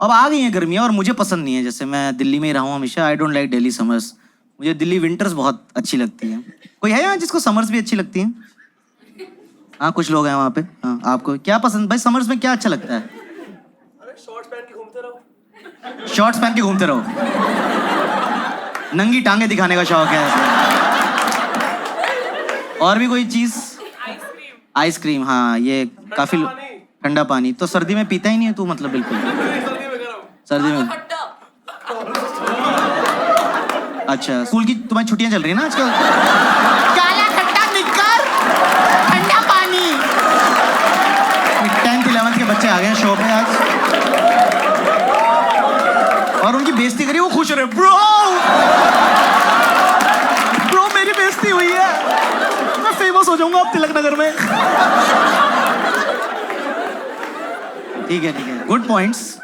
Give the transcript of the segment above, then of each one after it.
अब आ गई हैं गर्मियाँ और मुझे पसंद नहीं है। जैसे मैं दिल्ली में ही रहा हूँ हमेशा। I don't like Delhi summers. मुझे दिल्ली विंटर्स बहुत अच्छी लगती हैं। कोई है यहाँ जिसको समर्स भी अच्छी लगती हैं? हाँ कुछ लोग हैं वहाँ पे। हाँ आपको क्या पसंद भाई? समर्स में क्या अच्छा लगता है? शॉर्ट्स पहन के घूमते रहो। शॉर्ट्स पहन के घूमते रहो। नंगी टांगे दिखाने का शौक है। और भी कोई चीज? आइसक्रीम। हाँ ये काफी ठंडा पानी तो सर्दी में पीता ही नहीं है तू, मतलब बिल्कुल। सर्दी में अच्छा। स्कूल की तुम्हारी छुट्टियां चल रही है ना आजकल? काला खट्टा निक्कर ठंडा पानी। 10th 11th के बच्चे आ गए हैं शो पे आज और उनकी बेइज्जती करी, वो खुश हो रहे। ब्रो मेरी बेइज्जती हुई है, मैं फेमस हो जाऊंगा अब तिलक नगर में। ठीक है गुड पॉइंट्स।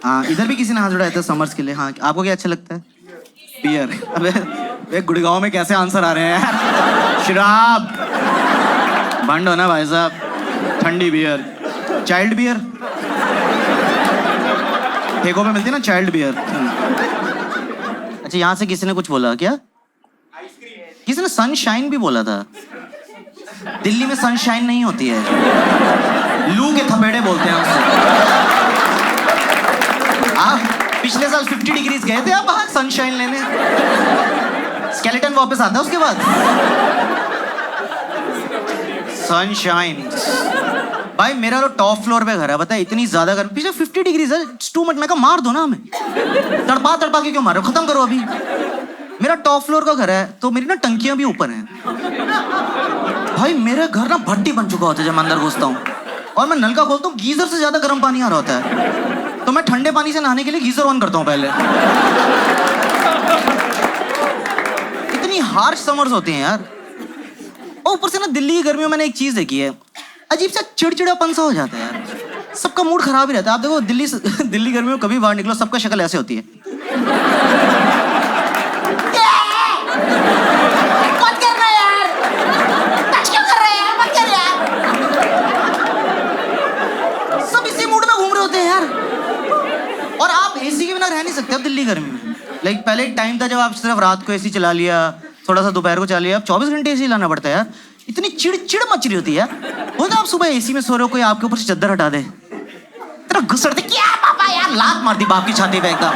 हाँ इधर भी किसी ने हाथ उठाया था समर्स के लिए। हाँ आपको क्या अच्छा लगता है? बियर। अबे गुड़गांव में कैसे आंसर आ रहे हैं यार? शराब बंद हो ना भाई साहब। ठंडी बियर, चाइल्ड बियर ठेकों पे मिलती है ना, चाइल्ड बियर। अच्छा यहाँ से किसी ने कुछ बोला क्या? किसी ने सनशाइन भी बोला था। दिल्ली में सनशाइन नहीं होती है, लू के थपेड़े बोलते हैं उससे। आप पिछले साल 50 डिग्रीज गए थे आप बाहर सनशाइन लेने? स्केलेटन वापस आता है उसके बाद। सनशाइन भाई मेरा तो टॉप फ्लोर पे घर है, बता इतनी ज्यादा गर्मी। पिछले 50 डिग्रीज है, टू मच। मैं कहा मार दो ना हमें, तड़पा के क्यों मारो, खत्म करो अभी। मेरा टॉप फ्लोर का घर है तो मेरी ना टंकियां भी ऊपर हैं। भाई मेरा घर ना भट्टी बन चुका होता है जब मैं अंदर घुसता हूँ और मैं नल का खोलता हूँ, गीजर से ज्यादा गर्म पानी आ रहा होता है। तो मैं ठंडे पानी से नहाने के लिए गीजर ऑन करता हूँ पहले। इतनी हार्श समर्स होती हैं यार। और ऊपर से ना दिल्ली की गर्मियों में मैंने एक चीज देखी है, अजीब सा चिड़चिड़ापन सा हो जाता है यार। सबका मूड खराब ही रहता है। आप देखो दिल्ली गर्मियों में कभी बाहर निकलो सबका शक्ल ऐसे होती है। मत करना यार, टच क्यों कर रहे हैं यार, मत कर यार। सब इसी मूड में घूम रहे होते हैं यार। और आप एसी के बिना रह नहीं सकते अब दिल्ली गर्मी में। लाइक पहले एक टाइम था जब आप सिर्फ रात को एसी चला लिया, थोड़ा सा दोपहर को चला लिया। अब 24 घंटे एसी लाना पड़ता है यार। इतनी चिड़ मच रही होती है यार। हो ना आप सुबह एसी में सो रहे हो, कोई आपके ऊपर से चद्दर हटा दे, तेरा घुसड़ते क्या पापा यार, लात मार दी बाप की छाती पे एकदम।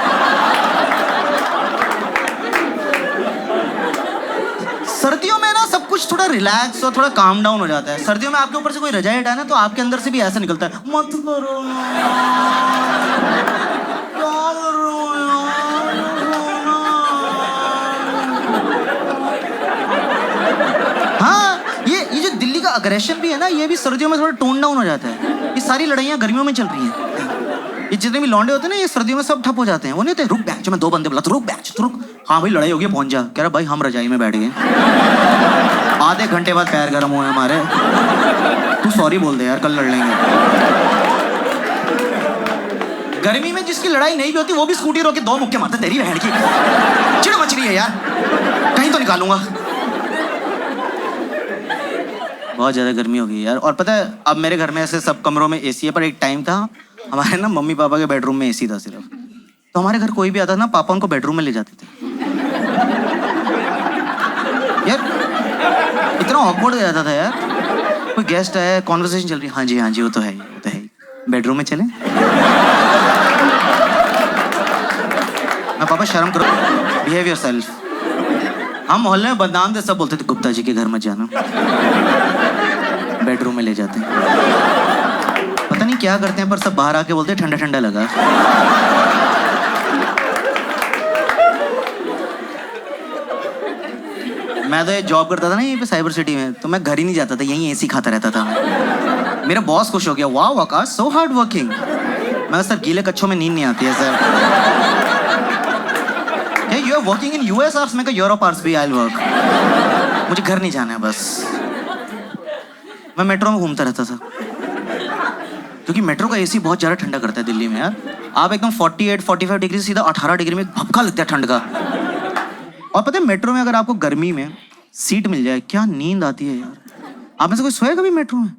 सर्दियों में ना सब कुछ थोड़ा रिलैक्स और थोड़ा काम डाउन हो जाता है। सर्दियों में आपके ऊपर से कोई रजाई हटाए ना तो आपके अंदर से भी ऐसा निकलता है, मत करो ना, क्या करो यार। हाँ ये जो दिल्ली का अग्रेशन भी है ना, ये भी सर्दियों में थोड़ा टोन डाउन हो जाता है। ये सारी लड़ाइयाँ गर्मियों में चल रही हैं। ये जितने भी लौंडे होते हैं ना, ये सर्दियों में सब ठप हो जाते हैं। वो नहीं होते, रुक बैच में 2 बंदे बुला, तो रुक बैच, तो रुक। हाँ भाई लड़ाई हो गई, पहुंच जा। कह रहा भाई हम रजाई में बैठ गए, आधे घंटे बाद पैर गर्म हुए हमारे। तू सॉरी बोल दे यार, कल लड़ लेंगे। गर्मी में जिसकी लड़ाई नहीं भी होती वो भी स्कूटी रोक के 2 मुक्के मारते। तेरी बहन की चिड़ मच रही है यार, कहीं तो निकालूंगा। बहुत ज्यादा गर्मी हो गई यार। और पता है अब मेरे घर में ऐसे सब कमरों में एसी है, पर एक टाइम था हमारे ना मम्मी पापा के बेडरूम में एसी था सिर्फ। तो हमारे घर कोई भी आता ना, पापा उनको बेडरूम में ले जाते थे यार। इतना ऑकवर्ड हो जाता था यार। कोई गेस्ट आया, कॉन्वर्सेशन चल रही, हाँ जी वो तो है ही, बेडरूम में चले। मैं पापा शर्म करो, बिहेव योरसेल्फ। हम मोहल्ले में बदनाम थे, सब बोलते थे गुप्ता जी के घर मत जाना, बेडरूम में ले जाते हैं। पता नहीं क्या करते हैं पर सब बाहर आके बोलते ठंडा ठंडा लगा। मैं तो ये जॉब करता था ना यहीं पे साइबर सिटी में, तो मैं घर ही नहीं जाता था, यहीं एसी खाता रहता था। मेरा बॉस खुश हो गया, वाह आकाश सो हार्ड वर्किंग। मैं सर गीले कच्छों में नींद नहीं आती है sir. You are working in US hours? मैं कहा यूरोप आवर्स भी आई विल वर्क, मुझे घर नहीं जाना है बस। मैं मेट्रो में घूमता रहता था क्योंकि मेट्रो का एसी बहुत ज़्यादा ठंडा करता है दिल्ली में यार। आप एकदम 48-45 डिग्री सीधा 18 डिग्री में भपका लगता है ठंड का। और पता है मेट्रो में अगर आपको गर्मी में सीट मिल जाए, क्या नींद आती है यार। आप में से कोई सोया कभी मेट्रो में?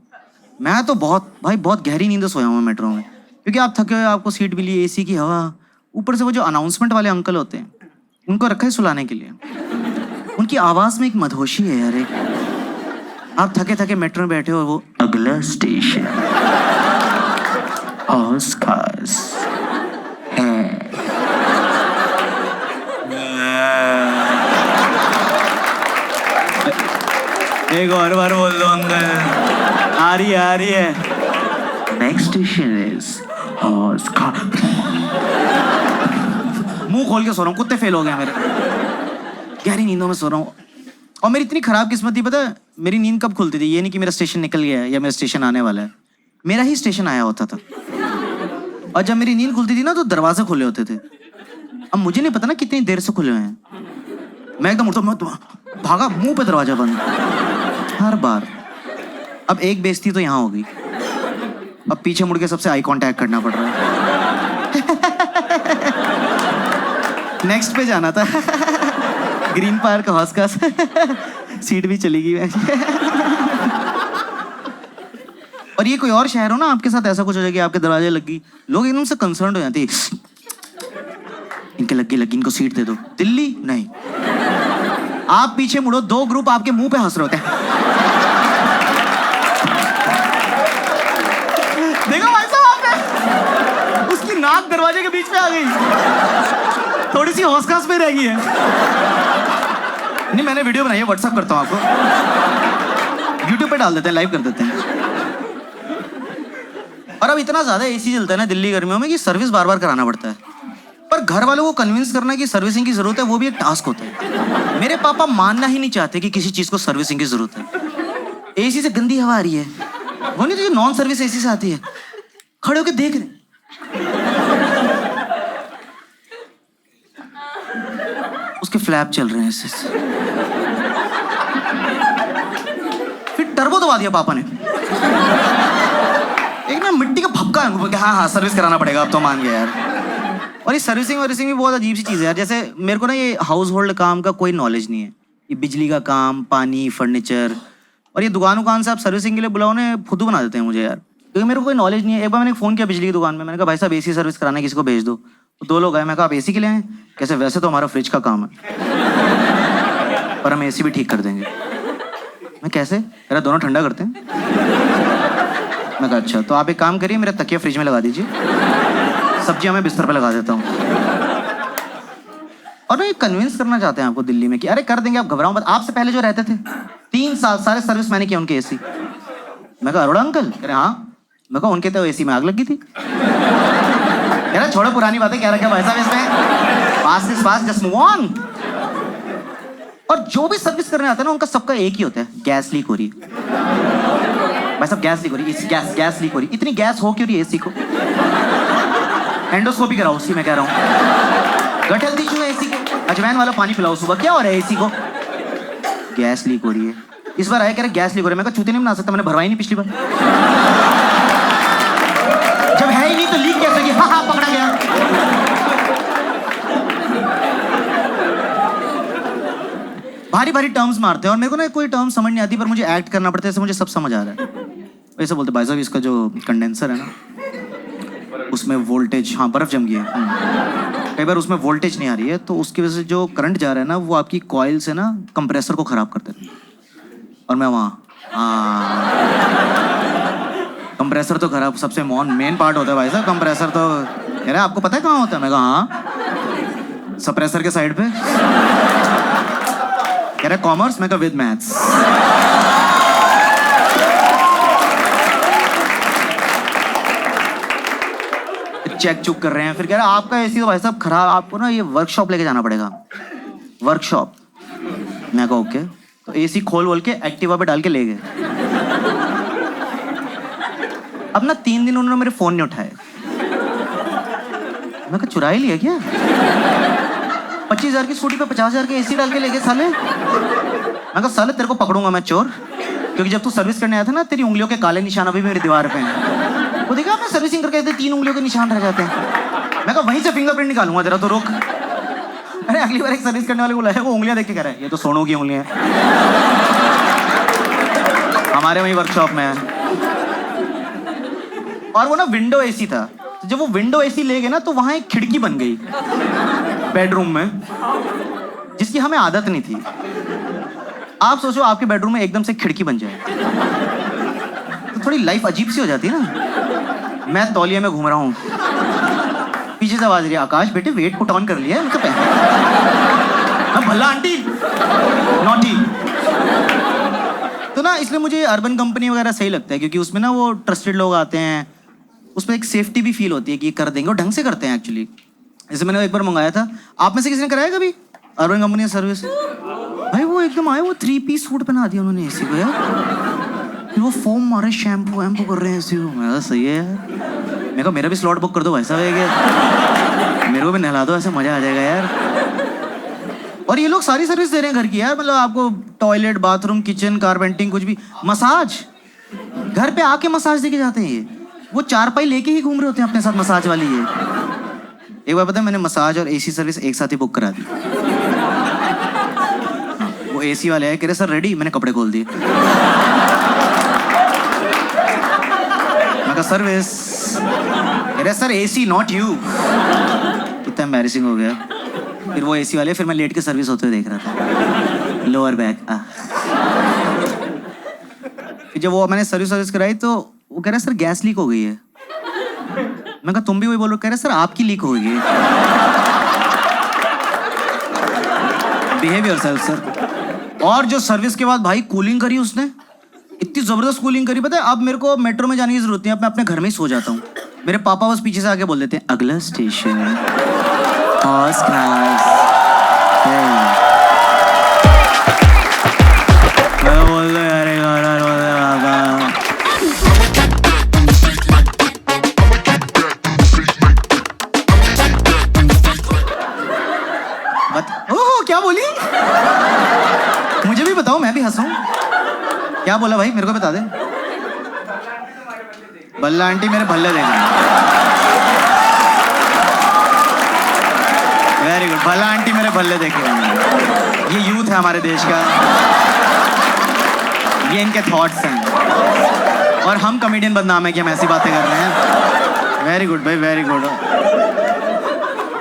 मैं तो बहुत गहरी नींद सोया हूँ मेट्रो में। क्योंकि आप थके हुए, आपको सीट मिली, एसी की हवा, ऊपर से वो जो अनाउंसमेंट वाले अंकल होते हैं, उनको रखा है सुलाने के लिए। उनकी आवाज में एक मधोशी है यार। एक आप थके थके मेट्रो में बैठे हो, वो अगला स्टेशन हौस खास है। एक और बार बोल दो अंकल। आ रही है। नेक्स्ट स्टेशन इज हौस खास। मुंह खोल के सो रहा हूँ, कुत्ते फेल हो गए मेरे। गहरी नींदों में सो रहा हूँ। और मेरी इतनी खराब किस्मत थी, पता है मेरी नींद कब खुलती थी? ये नहीं कि मेरा स्टेशन निकल गया है या मेरा स्टेशन आने वाला है, मेरा ही स्टेशन आया होता था। और जब मेरी नींद खुलती थी ना, तो दरवाजे खुले होते थे। अब मुझे नहीं पता ना कितनी देर से खुले हुए हैं। मैं एकदम उठता, मैं भागा, मुंह पे दरवाजा बंद हर बार। अब एक बेइज्जती तो यहाँ हो गई, अब पीछे मुड़ के सबसे आई कांटेक्ट करना पड़ रहा है। नेक्स्ट पे जाना था। ग्रीन पार्क हौस खास। सीट भी चली गई। और ये कोई और शहर हो ना, आपके साथ ऐसा कुछ हो जाए कि आपके दरवाजे लगी, लोग एकदम से कंसर्न हो जाते हैं, इनके लगी इनको सीट दे दो। दिल्ली नहीं, आप पीछे मुड़ो, 2 ग्रुप आपके मुंह पे हंस रहे होते हैं। देखो भाई साहब, आपने उसकी नाक दरवाजे के बीच में आ गई, थोड़ी सी हौस खास में रह गई है। नहीं, मैंने वीडियो बनाई है, व्हाट्सएप करता हूँ आपको, यूट्यूब पे डाल देते हैं, लाइव कर देते हैं। और अब इतना ज्यादा एसी चलता है ना दिल्ली गर्मियों में कि सर्विस बार बार कराना पड़ता है। पर घर वालों को कन्विंस करना कि सर्विसिंग की जरूरत है, वो भी एक टास्क होता है। मेरे पापा मानना ही नहीं चाहते कि किसी चीज को सर्विसिंग की जरूरत है। एसी से गंदी हवा आ रही है, वो नहीं तो ये नॉन सर्विस एसी से आती है, खड़े होकर देख रहे। उसके फ्लैप चल रहे हैं ऐसे। फिर टर्बो दबा दिया पापा ने। एक ना मिट्टी का भपका है उनको कि हाँ सर्विस कराना पड़ेगा, अब तो मान गया यार। और ये सर्विसिंग वर्विसिंग भी बहुत अजीब सी चीज़ है यार। जैसे मेरे को ना ये हाउस होल्ड काम का कोई नॉलेज नहीं है, ये बिजली का काम, पानी, फर्नीचर, और ये दुकान से आप सर्विसिंग के लिए बुलाओ ना, फुद्दू बना देते हैं मुझे यार, क्योंकि मेरे को कोई नॉलेज नहीं है। एक बार मैंने फ़ोन किया बिजली की दुकान में, मैंने कहा भाई साहब एसी सर्विस कराना है, किसी को भेज दो। तो 2 लोग आए, मैं कहा आप एसी के लिए आए? कैसे? वैसे तो हमारा फ्रिज का काम है, पर हम एसी भी ठीक कर देंगे। मैं कैसे? मेरा दोनों ठंडा करते हैं। मैं कहा अच्छा, तो आप एक काम करिए, मेरा तकिया फ्रिज में लगा दीजिए, सब्जियां मैं बिस्तर पे लगा देता हूँ। और ना ये कन्विंस करना चाहते हैं आपको दिल्ली में कि अरे कर देंगे, आप घबराओ मत। आपसे पहले जो रहते थे 3 साल सारे सर्विस मैंने किया उनके एसी। मैं कहा अरोड़ा अंकल? कह रहे हाँ। मैं कहा उनके तो एसी में आग लगी थी। कह रहा छोड़ो पुरानी बातें, क्या रखा भाई साहब इसमें, pass is pass, just move on. और जो भी सर्विस करने आता है ना, उनका सबका एक ही होता है, गैस लीक हो रही है भाई साहब, गैस लीक हो रही है, गैस लीक हो रही है। इतनी गैस हो क्यों रही है एसी को? एंडोस्कोपी कराओ उसी में, कह रहा हूँ। गट हेल्थ इशू है एसी को, अजवाइन वाला पानी पिलाओ सुबह। क्या हो रहा है एसी को? गैस लीक हो रही है। इस बार आया कह रहे गैस लीक हो रही है। मैं कहा चूते नहीं बना सकता, मैंने भरवाई नहीं पिछली बार। जब है ही नहीं तो लीक कैसे की? हाँ पकड़ा गया। भारी भारी टर्म्स मारते हैं, और मेरे को ना कोई टर्म समझ नहीं आती, पर मुझे एक्ट करना पड़ता है, ऐसे मुझे सब समझ आ रहा है। वैसे बोलते भाई साहब इसका जो कंडेंसर है ना, उसमें वोल्टेज, हाँ बर्फ जम गई है, कई बार उसमें वोल्टेज नहीं आ रही है, तो उसकी वजह से जो करंट जा रहा है ना, वो आपकी कॉइल से ना कंप्रेसर को खराब कर देता है। और मैं वहाँ कंप्रेसर तो खराब, सबसे मेन पार्ट होता है भाई साहब कंप्रेसर। तो कह रहा है आपको पता है कहाँ होता है? मैं कहा हाँ, सप्रेसर के साइड पे। कह रहा कॉमर्स? मैं कहा विद मैथ्स। चेक चुक कर रहे हैं, फिर कह रहा है आपका एसी तो भाई साहब खराब, आपको ना ये वर्कशॉप लेके जाना पड़ेगा। वर्कशॉप? मैं कहा ओके। तो एसी खोल के एक्टिवा पे डाल के ले गए। अब ना 3 दिन उन्होंने मेरे फोन नहीं उठाए। मैं कहा चुरा ही लिया क्या? 25,000 की स्कूटी पे 50,000 के एसी डाल के ले गए साले। मैं कहा साले तेरे को पकड़ूंगा मैं चोर, क्योंकि जब तू सर्विस करने आया था ना, तेरी उंगलियों के काले निशान अभी मेरी दीवार पे हैं। वो देखा आपने सर्विसिंग करके 3 उंगलियों के निशान रह जाते हैं। मैं कहा वहीं से फिंगरप्रिंट निकालूंगा तेरा, तो रोक। अरे अगली बार एक सर्विस करने वाले को बुलाया, वो उंगलियां देख के कह रहा है ये तो सोनू की उंगलियां हैं, हमारे वहीं वर्कशॉप में है। और वो ना विंडो एसी था, तो जब वो विंडो एसी ले गए ना तो वहां एक खिड़की बन गई बेडरूम में, जिसकी हमें आदत नहीं थी। आप सोचो आपके बेडरूम में एकदम से खिड़की बन जाए तो थोड़ी लाइफ अजीब सी हो जाती है ना। मैं तौलिए में घूम रहा हूँ, पीछे से आवाज रही है, आकाश बेटे वेट पुट ऑन कर लिया है मतलब भल्ला आंटी नॉटी। तो ना इसलिए मुझे अर्बन कंपनी वगैरह सही लगता है, क्योंकि उसमें ना वो ट्रस्टेड लोग आते हैं, उसमें एक सेफ्टी भी फील होती है कि ये कर देंगे और ढंग से करते हैं एक्चुअली। जैसे मैंने एक बार मंगाया था, आप में से किसी ने कराया कभी अर्बन कंपनी का सर्विस? भाई वो एकदम आए, वो 3 पीस सूट पहना दिया उन्होंने एसी को यार, फिर वो फोम मारे शैम्पू वैम्पू कर रहे हैं एसी को। मैं सही है यार, मेरे को मेरा भी स्लॉट बुक कर दो भाई साहब, है मेरे को भी नहला दो, ऐसे मजा आ जाएगा यार। और ये लोग सारी सर्विस दे रहे हैं घर की यार, मतलब आपको टॉयलेट, बाथरूम, किचन, कारपेंटिंग, कुछ भी, मसाज घर पे आके मसाज देके जाते हैं। ये वो चारपाई लेके ही घूम रहे होते हैं अपने साथ मसाज वाली। ये एक बार पता है मैंने मसाज और एसी सर्विस एक साथ ही बुक करा दी। वो एसी वाले आए, कह रहे सर रेडी, मैंने कपड़े खोल दिए। मैं कहा सर्विस, कह रहे सर एसी नॉट यू। कितना एम्बैरेसिंग हो गया। फिर वो एसी वाले, फिर मैं लेट के सर्विस होते हुए देख रहा था, लोअर बैक। फिर जब वो मैंने सर्विस कराई तो वो कह रहा सर गैस लीक हो गई है। मैं कहा तुम भी वही बोलो? कह रहे सर आपकी लीक हो गई है। Behave yourself sir. और जो सर्विस के बाद भाई कूलिंग करी उसने, इतनी जबरदस्त कूलिंग करी, पता है अब मेरे को मेट्रो में जाने की जरूरत नहीं है, मैं अपने घर में ही सो जाता हूँ। मेरे पापा बस पीछे से आके बोल देते हैं अगला स्टेशन फर्स्ट क्लास। मैं बोल दो यार ओह क्या बोली? मुझे भी बताओ, मैं भी हंसूं। क्या बोला भाई, मेरे को बता दे। बल्ला आंटी मेरे भल्ले देख रहे हैं। वेरी गुड, भल्ला आंटी मेरे भल्ले देख रहे हैं। ये यूथ है हमारे देश का, ये इनके थॉट्स हैं, और हम कॉमेडियन बदनाम है कि हम ऐसी बातें कर रहे हैं। वेरी गुड भाई, वेरी गुड।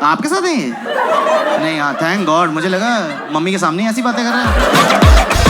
आपके साथ है ये? नहीं, हाँ थैंक गॉड, मुझे लगा मम्मी के सामने ऐसी बातें कर रहे हैं।